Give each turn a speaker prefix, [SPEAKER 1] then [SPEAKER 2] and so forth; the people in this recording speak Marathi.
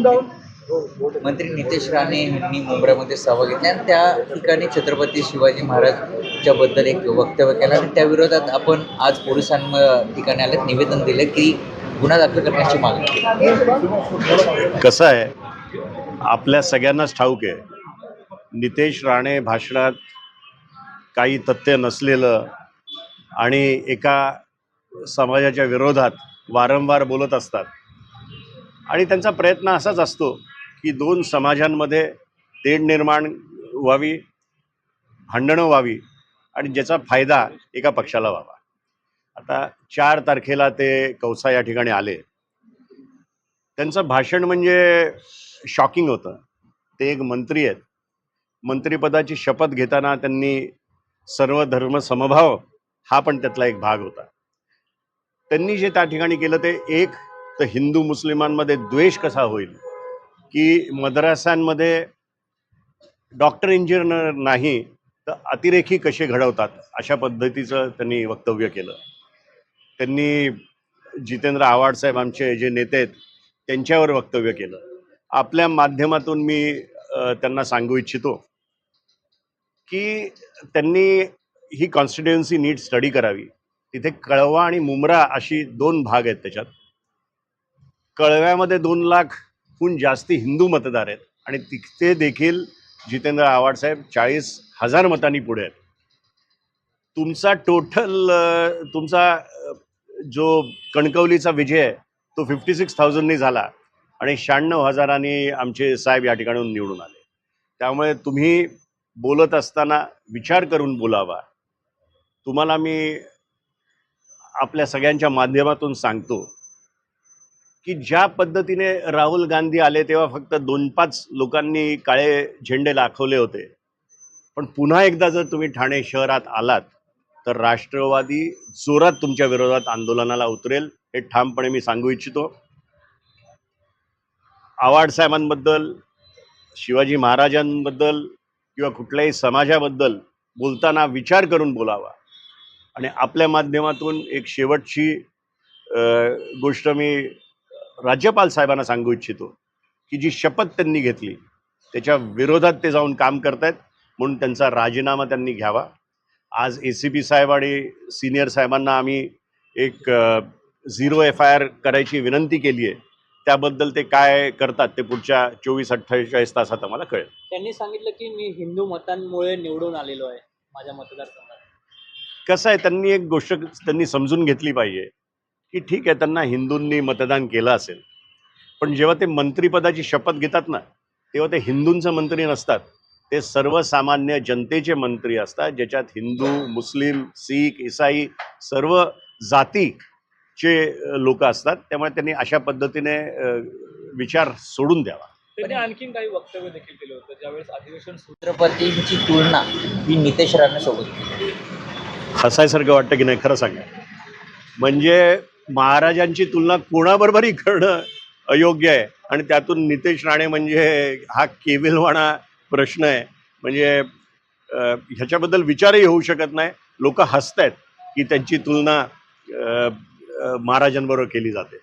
[SPEAKER 1] मंत्री नितेश राणे यांनी मुंबईमध्ये सभा घेतली आणि त्या ठिकाणी छत्रपती शिवाजी महाराजच्या बद्दल एक वक्तव्य केलं आणि त्या विरोधात आपण आज पोलिसांच्या ठिकाणी आले निवेदन दिले की गुन्हा दाखल करण्याची मागणी.
[SPEAKER 2] कसं आहे, आपल्या सगळ्यांनाच ठाऊक आहे, नितेश राणे भाषणात काही तथ्य नसलेलं आणि एका समाजाच्या विरोधात वारंवार बोलत असतात आणि त्यांचा प्रयत्न असाच असतो की दोन समाजांमध्ये तेढ निर्माण व्हावी, भांडणं व्हावी आणि ज्याचा फायदा एका पक्षाला व्हावा. आता 4 तारखेला ते कौसा या ठिकाणी आले. त्यांचं भाषण म्हणजे शॉकिंग होतं. ते एक मंत्री आहेत. मंत्रिपदाची शपथ घेताना त्यांनी सर्व धर्म समभाव हा पण त्यातला एक भाग होता. त्यांनी जे त्या ठिकाणी केलं ते एक तर हिंदू मुस्लिमांमध्ये द्वेष कसा होईल, की मद्रासांमध्ये डॉक्टर इंजिनियर नाही तर अतिरेकी कसे घडवतात, अशा पद्धतीचं त्यांनी वक्तव्य केलं. त्यांनी जितेंद्र आव्हाड साहेब आमचे जे नेते आहेत त्यांच्यावर वक्तव्य केलं. आपल्या माध्यमातून मी त्यांना सांगू इच्छितो की त्यांनी ही कॉन्स्टिट्युएन्सी नीट स्टडी करावी. तिथे कळवा आणि मुंब्रा अशी 2 भाग आहेत. त्याच्यात कळव्यामध्ये 2 लाखहून जास्ती हिंदू मतदार आहेत आणि तिथे देखील जितेंद्र आव्हाड साहेब 40,000 मतांनी पुढे आहेत. तुमचा तुमचा जो कणकवलीचा विजय आहे तो 56,000नी झाला आणि 96,000नी आमचे साहेब या ठिकाणून निवडून आले. त्यामुळे तुम्ही बोलत असताना विचार करून बोलावा. तुम्हाला मी आपल्या सगळ्यांच्या माध्यमातून सांगतो की ज्या पद्धतीने राहुल गांधी आले तेव्हा फक्त 2-5 लोकांनी काळे झेंडे दाखवले होते, पण पुन्हा एकदा जर तुम्ही ठाणे शहरात आलात तर राष्ट्रवादी जोरात तुमच्या विरोधात आंदोलनाला उतरेल, हे ठामपणे मी सांगू इच्छितो. आव्हाड साहेबांबद्दल, शिवाजी महाराजांबद्दल किंवा कुठल्याही समाजाबद्दल बोलताना विचार करून बोलावा. आणि आपल्या माध्यमातून एक शेवटची गोष्ट मी राज्यपाल साहेबांना सांगू इच्छितो की जी शपथ त्यांनी घेतली त्याच्या विरोधात ते जाऊन काम करतायत, म्हणून त्यांचा राजीनामा त्यांनी घ्यावा. आज ACP साहेब आणि सिनियर साहेबांना आम्ही एक 0 FIR करायची विनंती केली आहे. त्याबद्दल ते काय करतात ते पुढच्या 24-48 तासात आम्हाला कळेल.
[SPEAKER 3] त्यांनी सांगितलं की मी हिंदू मतांमुळे निवडून आलेलो आहे माझ्या मतदारसंघात.
[SPEAKER 2] कसं आहे, त्यांनी एक गोष्ट त्यांनी समजून घेतली पाहिजे की ठीक आहे, त्यांना हिंदूंनी मतदान केलं असेल, पण जेव्हा ते मंत्रिपदाची शपथ घेतात ना तेव्हा ते हिंदूंचं मंत्री नसतात, ते सर्वसामान्य जनतेचे मंत्री असतात, ज्याच्यात हिंदू, मुस्लिम, सीख, ईसाई सर्व जातीचे लोक असतात. त्यामुळे त्यांनी अशा पद्धतीने विचार सोडून द्यावा.
[SPEAKER 3] त्यांनी आणखीन काही वक्तव्य देखील केलं होतं ज्यावेळेस अधिवेशन
[SPEAKER 1] छत्रपतींची तुलना ही नितेश राणेसोबत केली.
[SPEAKER 2] हसायसारखं वाटतं की नाही, खरं सांगा. म्हणजे महाराजांची तुलना कोणाबरोबरही करणं अयोग्य आहे आणि त्यातून नितेश राणे म्हणजे हा केविलवाणा प्रश्न आहे. म्हणजे ह्याच्याबद्दल विचारही होऊ शकत नाही. लोक हसतायत की त्यांची तुलना महाराजांबरोबर केली जाते.